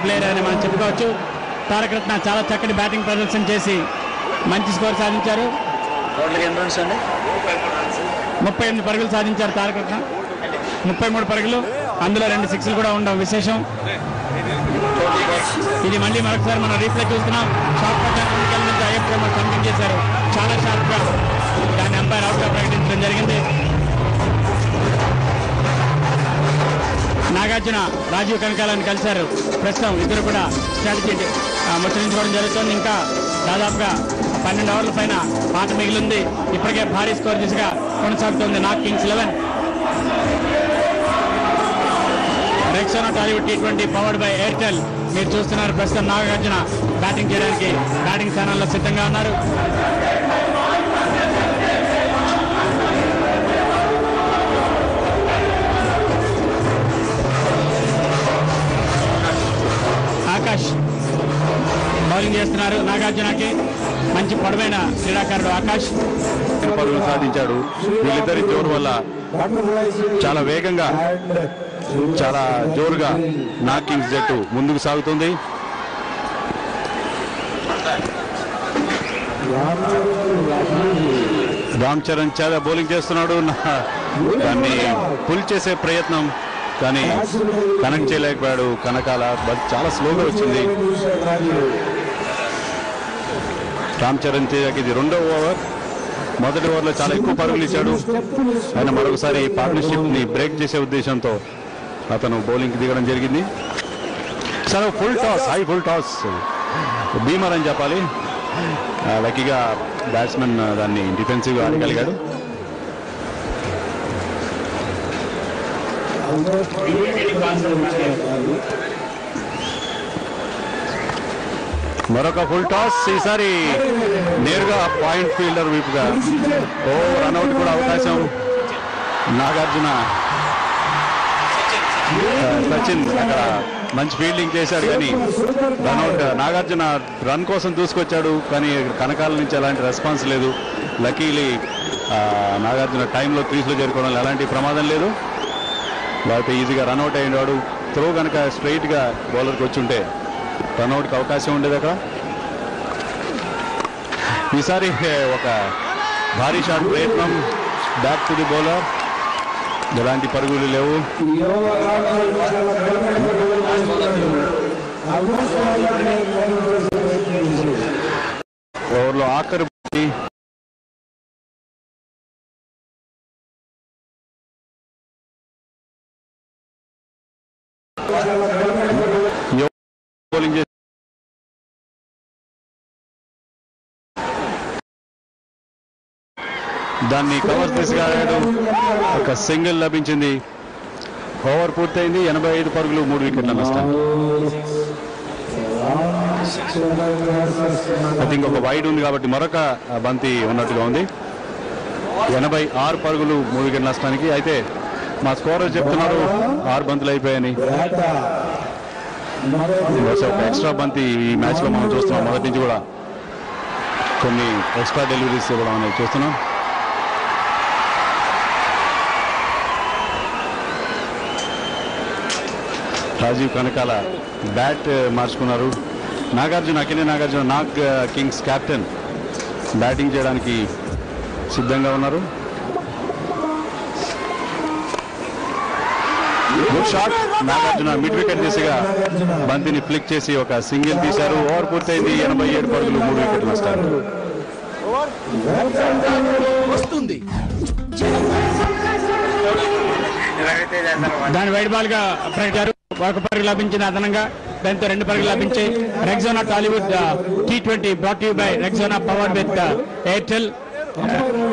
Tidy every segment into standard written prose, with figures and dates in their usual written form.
Player అని మనం చెప్పుకోవచ్చు. తారక రత్న చాలా చక్కటి బ్యాటింగ్ ప్రదర్శన చేసి మంచి స్కోర్ సాధించారు. 38 పరుగులు సాధించారు తారక రత్న. 33 పరుగులు, అందులో 2 సిక్స్లు కూడా ఉండడం విశేషం. ఇది మళ్ళీ మరొకసారి మనం రీప్లే చూస్తున్నాం. షార్ట్ పట్టాల నుంచి అయ్యప్ప సంపింగ్ చేశారు. చాలా షార్ప్ గా దాన్ని అంపైర్ అవుట్ గా ప్రకటించడం జరిగింది. నాగార్జున రాజీవ్ కనకాలను కలిశారు. ప్రస్తుతం ఇద్దరు కూడా స్ట్రాటజీ ముచ్చరించుకోవడం జరుగుతుంది. ఇంకా దాదాపుగా 12 ఓవర్ల పైన ఆట మిగిలింది. ఇప్పటికే భారీ స్కోర్ దిశగా కొనసాగుతోంది Nag Kings 11. Rexona Tollywood T20 powered by Airtel మీరు చూస్తున్నారు. ప్రస్తుతం నాగార్జున బ్యాటింగ్ చేయడానికి బ్యాటింగ్ స్థానంలో సిద్ధంగా ఉన్నారు. ఆకాష్ బౌలింగ్ చేస్తున్నారు. నాగార్జునకి మంచి పొడవైన క్రీడాకారుడు ఆకాష్ పరుగులు సాధించాడు. వీళ్ళిద్దరి జోరు వల్ల చాలా వేగంగా చాలా జోరుగా నాగ్ కింగ్స్ జట్టు ముందుకు సాగుతుంది. రామ్ చరణ్ చాలా బౌలింగ్ చేస్తున్నాడు. దాన్ని పుల్ చేసే ప్రయత్నం కానీ కనెక్ట్ చేయలేకపోయాడు. కనకాల బట్ చాలా స్లోగా వచ్చింది. రామ్ చరణ్ తేజకి ఇది 2వ ఓవర్. మొదటి ఓవర్లో చాలా ఎక్కువ పరుగులు ఇచ్చాడు. ఆయన మరొకసారి పార్ట్నర్షిప్ ని బ్రేక్ చేసే ఉద్దేశంతో అతను బౌలింగ్ దిగడం జరిగింది. చాలా full toss, high full toss, Beamer అని చెప్పాలి. లక్కీగా బ్యాట్స్మెన్ దాన్ని డిఫెన్సివ్గా ఆడగలిగాడు. మరొక ఫుల్ టాస్, ఈసారి నేరుగా పాయింట్ ఫీల్డర్ వైపుగా. రన్అట్ కూడా అవకాశం. నాగార్జున సచిన్ అక్కడ మంచి ఫీల్డింగ్ చేశాడు కానీ రన్అట్. నాగార్జున రన్ కోసం దూసుకొచ్చాడు కానీ కనకాల నుంచి ఎలాంటి రెస్పాన్స్ లేదు. లక్కీలీ నాగార్జున టైంలో క్రీజ్లో చేరుకోవడం ఎలాంటి ప్రమాదం లేదు. లేకపోతే ఈజీగా రన్అట్ అయినాడు. త్రో కనుక స్ట్రైట్గా బౌలర్కి వచ్చి ఉంటే రన్అట్కి అవకాశం ఉండేది అక్కడ. ఈసారి ఒక భారీ షాట్ ప్రయత్నం, బ్యాక్ టు ది బౌలర్. ఎలాంటి పరుగులు లేవు. ఓవర్లో ఆఖరి బౌలింగ్ చేసి దాన్ని కవర్ దిశగా ఆడాడు. ఒక సింగిల్ లభించింది. ఓవర్ పూర్తయింది. 85 పరుగులు, 3 వికెట్ల నష్టం. ఐ థింక్ ఒక వైడ్ ఉంది కాబట్టి మరొక బంతి ఉన్నట్టుగా ఉంది. 86 పరుగులు, 3 వికెట్ల నష్టానికి. అయితే మా స్కోరర్ చెప్తున్నారు 6 బంతులు అయిపోయాయని. ఒక ఎక్స్ట్రా బంతి ఈ మ్యాచ్ లో మనం చూస్తున్నాం. మొదటి నుంచి కూడా కొన్ని ఎక్స్ట్రా డెలివరీస్ ఇవ్వడం అనేది చూస్తున్నాం. రాజీవ్ కనకాల బ్యాట్ మార్చుకున్నారు. Akkineni Nagarjuna Nag kings captain batting చేయడానికి సిద్ధంగా ఉన్నారు. Good shot. Nagarjuna mid wicket దిశగా బంతిని ఫ్లిక్ చేసి ఒక సింగిల్ తీశారు. ఓవర్ పూర్తయింది. 87 పరుగులు, 3 వికెట్ నష్టాలు. దాని వైడ్ బాల్ గా ప్రకటించారు. 1 పరుగు లభించిన అదనంగా దాంతో 2 పరుగులు లభించాయి. Rexona Tollywood T20 brought to you by Rexona powered with Airtel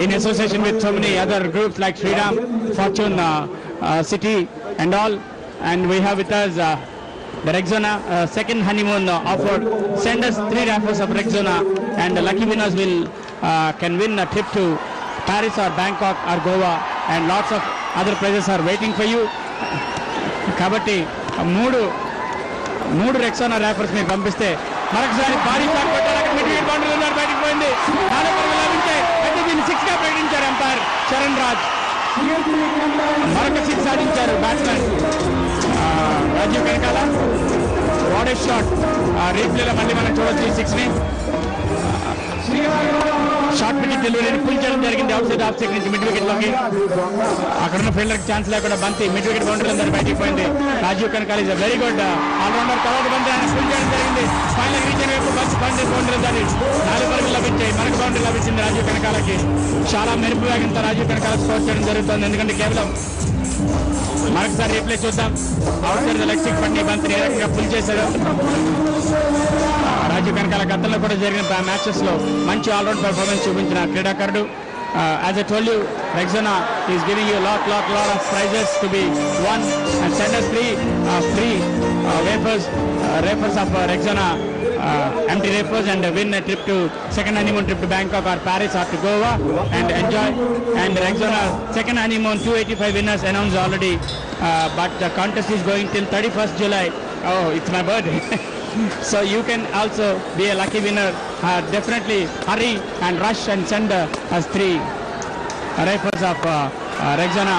in association with so many other groups like Shriram, Fortune, City and all. And we have with us the Rexona second honeymoon offer. Send us 3 raffles of Rexona and the lucky winners will can win a trip to Paris or Bangkok or Goa and lots of other prizes are waiting for you. కాబట్టి 3 Rexona ర్యాఫర్స్ మీరు పంపిస్తే మరొకసారి భారీ shot కొట్టారు. అక్కడ mid wicket boundary ఉన్నారు, బయటకు పోయింది. 4 పరుగులు లభించాయి. అయితే దీన్ని 6 గా ప్రకటించారు ఎంపైర్ చరణ్ రాజ్. మరొక 6 సాధించారు batsmen Rajeev Kanakala. What a shot. రీప్లేలో మళ్ళీ మనం చూడొచ్చు 6 ని. షార్ట్ పిచ్ డెలివరీని పుల్ చేయడం జరిగింది అవుట్ సైడ్ ఆఫ్ సైడ్ నుంచి మిడ్ వికెట్ లోకి. అక్కడ ఉన్న ఫీల్డర్ ఛాన్స్ లేకుండా బంతి మిడ్ వికెట్ బౌండరీ అందరూ బయటికి పోయింది. Rajiv Kanakala is very good all-rounder. తర్వాత బంతి ఆయన పుల్ చేయడం జరిగింది. ఫైనల్ రీచ్ వైపు బౌండరీ దాని 4 పరుగులు లభించాయి. మనకు బౌండరీ లభించింది రాజీవ్ కనకాలకి. చాలా మెరుపు వేగంతో రాజీవ్ కనకాల స్కోర్ చేయడం జరుగుతుంది. ఎందుకంటే కేవలం మరొకసారి రీప్లే చూద్దాం. అవుట్ సైడ్ లెగ్ స్టిక్ పట్టి బంతిని ఏ రకంగా పుల్ చేశారు రాజీవ్ కనకాల. గతంలో కూడా జరిగిన మ్యాచెస్ లో మంచి ఆల్రౌండ్ పెర్ఫార్మెన్స్ చూపించిన క్రీడాకారుడు. As I told you, Rexona is giving you a lot of prizes to be won, and send us free wafers of Rexona empty wafers, and win a trip to second honeymoon trip to Bangkok or Paris or to Goa and enjoy. And Rexona second honeymoon 285 winners announced already, but the contest is going till 31st July. Oh, it's my birthday. So you can also be a lucky winner. Definitely hurry and rush and send us 3 rifles of Rexona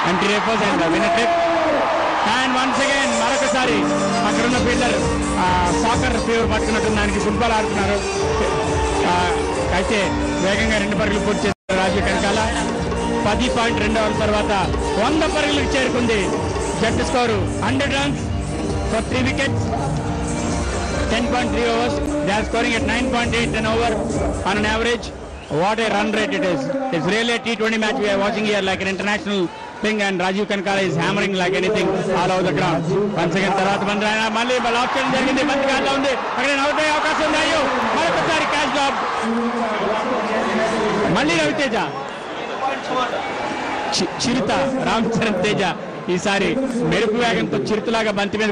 empty rifles and win a trip. And once again మరొకసారి అక్కడున్న fielder soccer fever పట్టుకున్నట్టు దానికి football ఆడుతున్నారు. అయితే వేగంగా 2 పరుగులు పూర్తి చేశారు రాజీవ్ కనకాల. 10.2 ఓవర్ల తర్వాత 100 పరుగులకు చేరుకుంది. జట్టు score 100 runs for 3 wickets. 10.3 overs. They are scoring at 9.8 an over on an average. What a run rate it is. It's really a T20 match we are watching here, like an international thing, and Rajiv Kankala is hammering like anything all over the ground. Once again, tarvata బంతి మళ్ళీ lock చేయడం జరిగింది. బంతి గాల్లో ఉంది. అక్కడ out అయ్యే అవకాశం ఉంది. అయ్యో మరొకసారి క్యాచ్ డ్రాప్. మళ్ళీ రవితేజ, చిరుత రామ్ చరణ్ తేజ ఈసారి మెరుపు వేగంతో చిరుతలాగా బంతి మీద